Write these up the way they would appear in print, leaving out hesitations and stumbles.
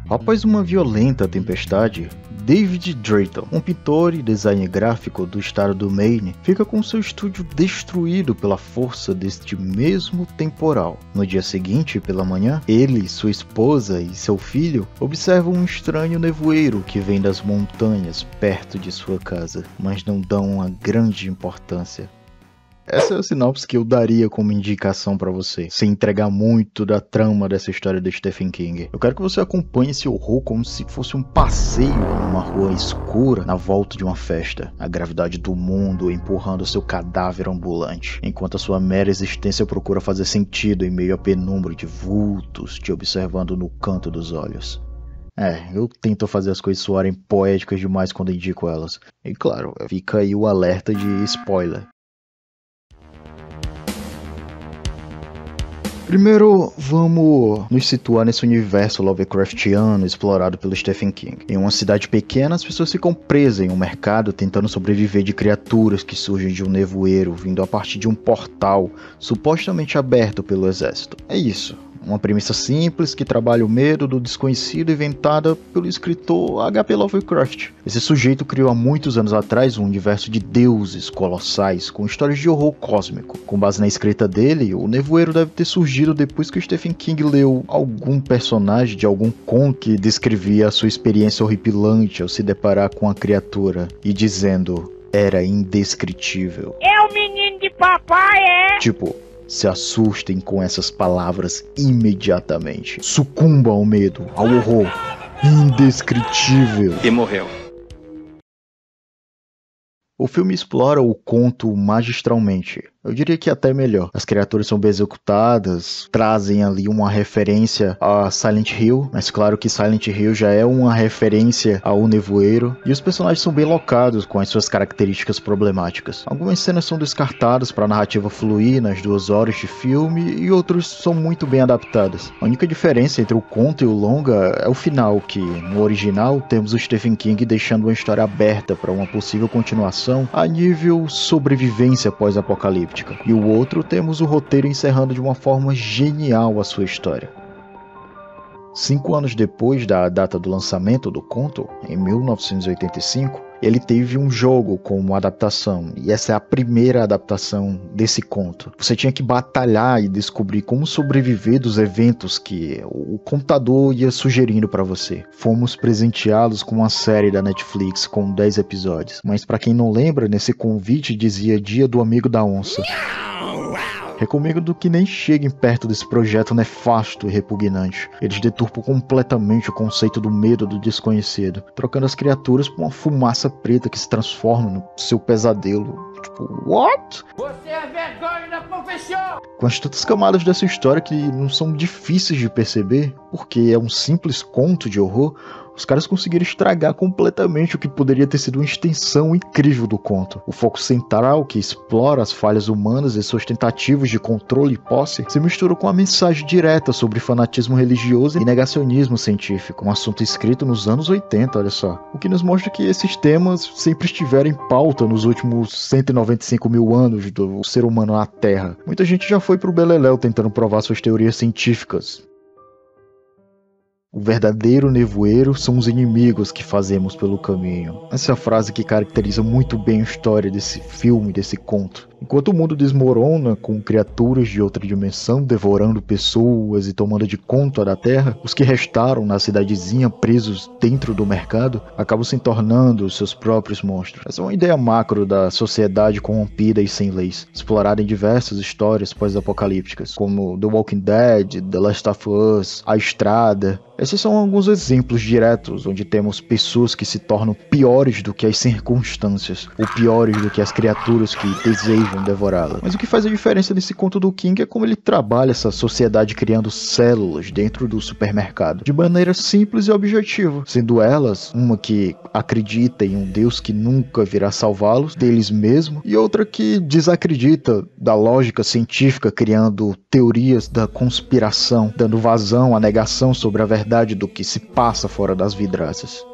Após uma violenta tempestade, David Drayton, um pintor e designer gráfico do estado do Maine, fica com seu estúdio destruído pela força deste mesmo temporal. No dia seguinte, pela manhã, ele, sua esposa e seu filho observam um estranho nevoeiro que vem das montanhas perto de sua casa, mas não dão uma grande importância. Essa é a sinopse que eu daria como indicação pra você, sem entregar muito da trama dessa história do Stephen King. Eu quero que você acompanhe esse horror como se fosse um passeio numa rua escura na volta de uma festa. A gravidade do mundo empurrando seu cadáver ambulante, enquanto a sua mera existência procura fazer sentido em meio à penumbra de vultos te observando no canto dos olhos. Eu tento fazer as coisas soarem poéticas demais quando indico elas. E claro, fica aí o alerta de spoiler. Primeiro, vamos nos situar nesse universo Lovecraftiano explorado pelo Stephen King. Em uma cidade pequena, as pessoas ficam presas em um mercado tentando sobreviver de criaturas que surgem de um nevoeiro vindo a partir de um portal supostamente aberto pelo exército. É isso. Uma premissa simples que trabalha o medo do desconhecido inventada pelo escritor H.P. Lovecraft. Esse sujeito criou há muitos anos atrás um universo de deuses colossais com histórias de horror cósmico. Com base na escrita dele, o nevoeiro deve ter surgido depois que o Stephen King leu algum personagem de algum conto que descrevia a sua experiência horripilante ao se deparar com a criatura e dizendo: era indescritível. É o menino de papai, é? Tipo, se assustem com essas palavras imediatamente. Sucumba ao medo, ao horror. Indescritível. E morreu. O filme explora o conto magistralmente. Eu diria que até melhor. As criaturas são bem executadas, trazem ali uma referência a Silent Hill, mas claro que Silent Hill já é uma referência ao nevoeiro, e os personagens são bem locados com as suas características problemáticas. Algumas cenas são descartadas para a narrativa fluir nas 2 horas de filme, e outras são muito bem adaptadas. A única diferença entre o conto e o longa é o final, que no original temos o Stephen King deixando uma história aberta para uma possível continuação a nível sobrevivência pós-apocalíptica. E o outro temos o roteiro encerrando de uma forma genial a sua história. 5 anos depois da data do lançamento do conto, em 1985, ele teve um jogo como adaptação, e essa é a primeira adaptação desse conto. Você tinha que batalhar e descobrir como sobreviver dos eventos que o computador ia sugerindo para você. Fomos presenteá-los com uma série da Netflix com 10 episódios, mas para quem não lembra, nesse convite dizia Dia do Amigo da Onça. Recomendo que nem cheguem perto desse projeto nefasto e repugnante. Eles deturpam completamente o conceito do medo do desconhecido, trocando as criaturas por uma fumaça preta que se transforma no seu pesadelo. Tipo, what? Você é vergonha da profissão! Com as tantas camadas dessa história que não são difíceis de perceber, porque é um simples conto de horror, os caras conseguiram estragar completamente o que poderia ter sido uma extensão incrível do conto. O foco central, que explora as falhas humanas e suas tentativas de controle e posse, se misturou com a mensagem direta sobre fanatismo religioso e negacionismo científico, um assunto escrito nos anos 80, olha só. O que nos mostra que esses temas sempre estiveram em pauta nos últimos 195 mil anos do ser humano na Terra. Muita gente já foi pro beleléu tentando provar suas teorias científicas. O verdadeiro nevoeiro são os inimigos que fazemos pelo caminho. Essa é a frase que caracteriza muito bem a história desse filme, desse conto. Enquanto o mundo desmorona com criaturas de outra dimensão devorando pessoas e tomando de conta da Terra, os que restaram na cidadezinha presos dentro do mercado acabam se tornando os seus próprios monstros. Essa é uma ideia macro da sociedade corrompida e sem leis, explorada em diversas histórias pós-apocalípticas, como The Walking Dead, The Last of Us, A Estrada. Esses são alguns exemplos diretos onde temos pessoas que se tornam piores do que as circunstâncias, ou piores do que as criaturas que desejam devorá-la. Mas o que faz a diferença nesse conto do King é como ele trabalha essa sociedade criando células dentro do supermercado, de maneira simples e objetiva, sendo elas uma que acredita em um Deus que nunca virá salvá-los deles mesmos, e outra que desacredita da lógica científica, criando teorias da conspiração, dando vazão à negação sobre a verdade do que se passa fora das vidraças.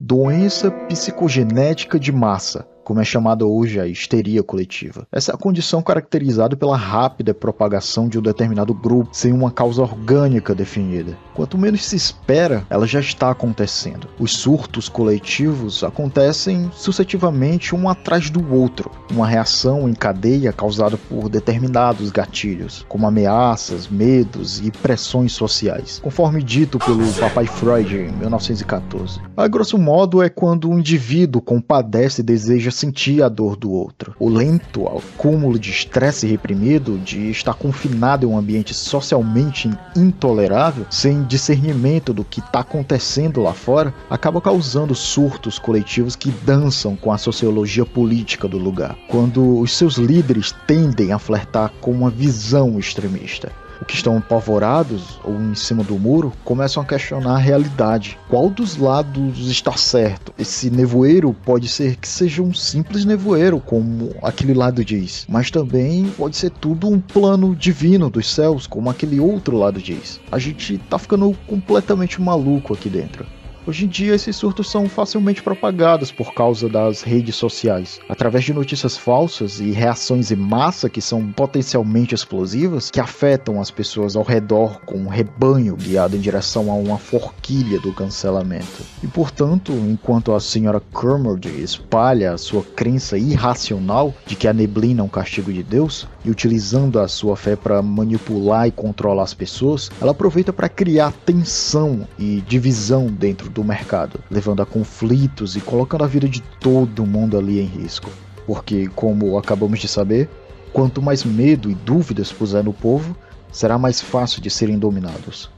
doença psicogenética de massa, como é chamada hoje a histeria coletiva. Essa é a condição caracterizada pela rápida propagação de um determinado grupo sem uma causa orgânica definida. Quanto menos se espera, ela já está acontecendo. Os surtos coletivos acontecem sucessivamente um atrás do outro, uma reação em cadeia causada por determinados gatilhos, como ameaças, medos e pressões sociais, conforme dito pelo Papai Freud em 1914. A grosso modo é quando um indivíduo compadece e deseja sentir a dor do outro. O lento acúmulo de estresse reprimido, de estar confinado em um ambiente socialmente intolerável, sem discernimento do que está acontecendo lá fora, acaba causando surtos coletivos que dançam com a sociologia política do lugar, quando os seus líderes tendem a flertar com uma visão extremista. Os que estão apavorados ou em cima do muro começam a questionar a realidade. Qual dos lados está certo? Esse nevoeiro pode ser que seja um simples nevoeiro, como aquele lado diz, mas também pode ser tudo um plano divino dos céus, como aquele outro lado diz. A gente tá ficando completamente maluco aqui dentro. Hoje em dia, esses surtos são facilmente propagados por causa das redes sociais, através de notícias falsas e reações em massa que são potencialmente explosivas, que afetam as pessoas ao redor com um rebanho guiado em direção a uma forquilha do cancelamento. E, portanto, enquanto a senhora Kermode espalha a sua crença irracional de que a neblina é um castigo de Deus, e utilizando a sua fé para manipular e controlar as pessoas, ela aproveita para criar tensão e divisão dentro do mercado, levando a conflitos e colocando a vida de todo mundo ali em risco. Porque, como acabamos de saber, quanto mais medo e dúvidas puser no povo, será mais fácil de serem dominados.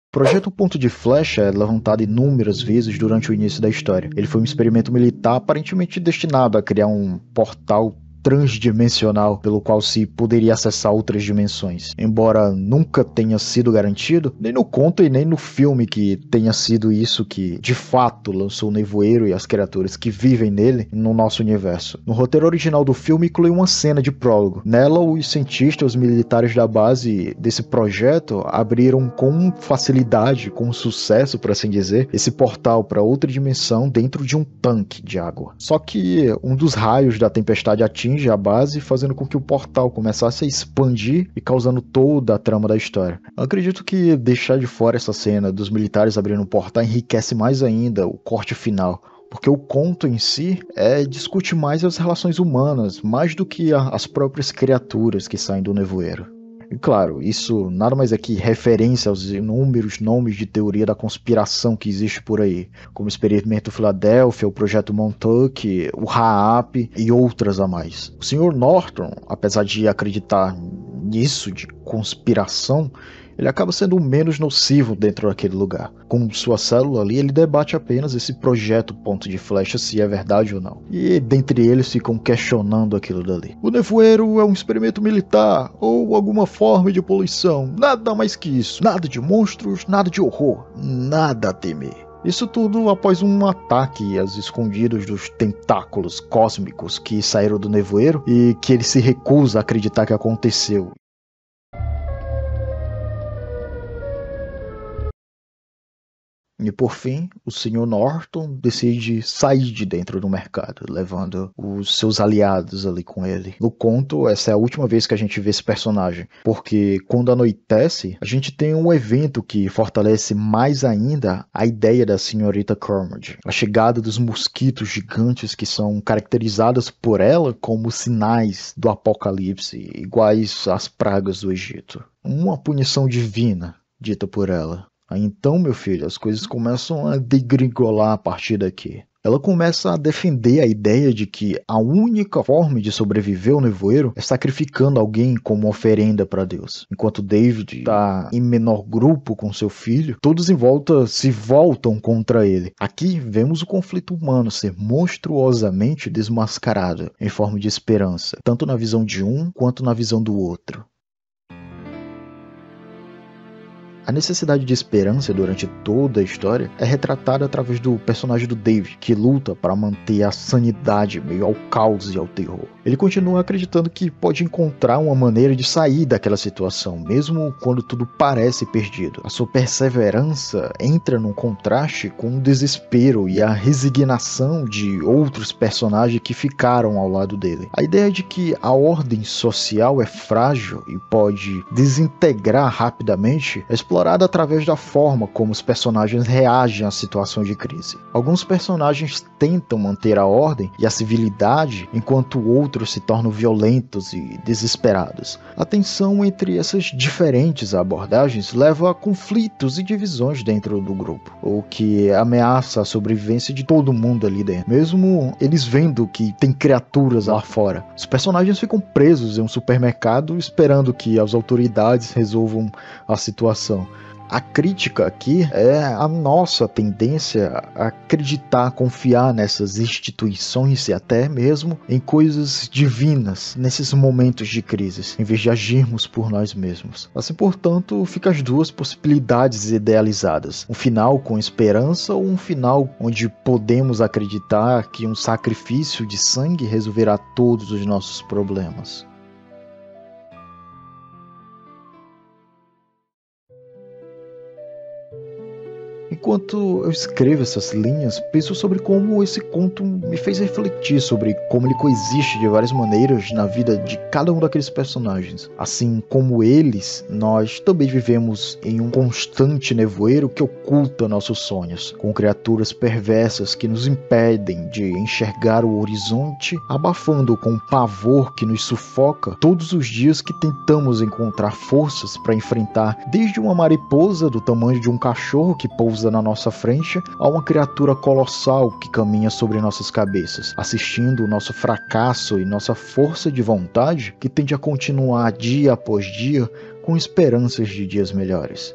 O projeto Ponto de Flecha é levantado inúmeras vezes durante o início da história. Ele foi um experimento militar aparentemente destinado a criar um portal transdimensional pelo qual se poderia acessar outras dimensões. Embora nunca tenha sido garantido, nem no conto e nem no filme que tenha sido isso que de fato lançou o nevoeiro e as criaturas que vivem nele no nosso universo. No roteiro original do filme inclui uma cena de prólogo. Nela, os cientistas, os militares da base desse projeto abriram com facilidade, com sucesso, por assim dizer, esse portal para outra dimensão dentro de um tanque de água. Só que um dos raios da tempestade atinge a base, fazendo com que o portal começasse a expandir e causando toda a trama da história. Eu acredito que deixar de fora essa cena dos militares abrindo um portal enriquece mais ainda o corte final, porque o conto em si discute mais as relações humanas, mais do que as próprias criaturas que saem do nevoeiro. E claro, isso nada mais é que referência aos inúmeros nomes de teoria da conspiração que existe por aí, como o Experimento Filadélfia, o Projeto Montauk, o Raap e outras a mais. O Sr. Norton, apesar de acreditar nisso de conspiração, ele acaba sendo o menos nocivo dentro daquele lugar. Com sua célula ali, ele debate apenas esse projeto Ponto de Flecha, se é verdade ou não. E dentre eles ficam questionando aquilo dali. O nevoeiro é um experimento militar ou alguma forma de poluição. Nada mais que isso. Nada de monstros, nada de horror. Nada a temer. Isso tudo após um ataque às escondidas dos tentáculos cósmicos que saíram do nevoeiro e que ele se recusa a acreditar que aconteceu. E por fim, o Sr. Norton decide sair de dentro do mercado, levando os seus aliados ali com ele. No conto, essa é a última vez que a gente vê esse personagem, porque quando anoitece, a gente tem um evento que fortalece mais ainda a ideia da senhorita Kermode. A chegada dos mosquitos gigantes que são caracterizadas por ela como sinais do apocalipse, iguais às pragas do Egito. Uma punição divina, dita por ela. Então, meu filho, as coisas começam a degringolar a partir daqui. Ela começa a defender a ideia de que a única forma de sobreviver ao nevoeiro é sacrificando alguém como oferenda para Deus. Enquanto David está em menor grupo com seu filho, todos em volta se voltam contra ele. Aqui vemos o conflito humano ser monstruosamente desmascarado em forma de esperança, tanto na visão de um quanto na visão do outro. A necessidade de esperança durante toda a história é retratada através do personagem do David, que luta para manter a sanidade meio ao caos e ao terror. Ele continua acreditando que pode encontrar uma maneira de sair daquela situação, mesmo quando tudo parece perdido. A sua perseverança entra num contraste com o desespero e a resignação de outros personagens que ficaram ao lado dele. A ideia de que a ordem social é frágil e pode desintegrar rapidamente é explorada através da forma como os personagens reagem à situação de crise. Alguns personagens tentam manter a ordem e a civilidade, enquanto outros se tornam violentos e desesperados. A tensão entre essas diferentes abordagens leva a conflitos e divisões dentro do grupo, o que ameaça a sobrevivência de todo mundo ali dentro, mesmo eles vendo que tem criaturas lá fora. Os personagens ficam presos em um supermercado esperando que as autoridades resolvam a situação. A crítica aqui é a nossa tendência a acreditar, confiar nessas instituições e até mesmo em coisas divinas nesses momentos de crise, em vez de agirmos por nós mesmos. Assim, portanto, ficam as duas possibilidades idealizadas: um final com esperança ou um final onde podemos acreditar que um sacrifício de sangue resolverá todos os nossos problemas. Enquanto eu escrevo essas linhas, penso sobre como esse conto me fez refletir sobre como ele coexiste de várias maneiras na vida de cada um daqueles personagens. Assim como eles, nós também vivemos em um constante nevoeiro que oculta nossos sonhos, com criaturas perversas que nos impedem de enxergar o horizonte, abafando com o pavor que nos sufoca todos os dias que tentamos encontrar forças para enfrentar desde uma mariposa do tamanho de um cachorro que pousa na nossa frente a uma criatura colossal que caminha sobre nossas cabeças, assistindo o nosso fracasso e nossa força de vontade que tende a continuar dia após dia com esperanças de dias melhores.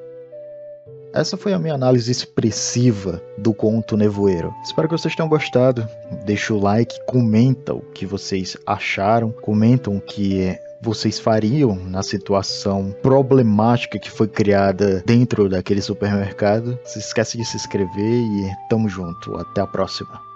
Essa foi a minha análise expressiva do conto Nevoeiro. Espero que vocês tenham gostado. Deixa o like, comenta o que vocês acharam, comentam o que vocês fariam na situação problemática que foi criada dentro daquele supermercado. Não se esquece de se inscrever e tamo junto. Até a próxima.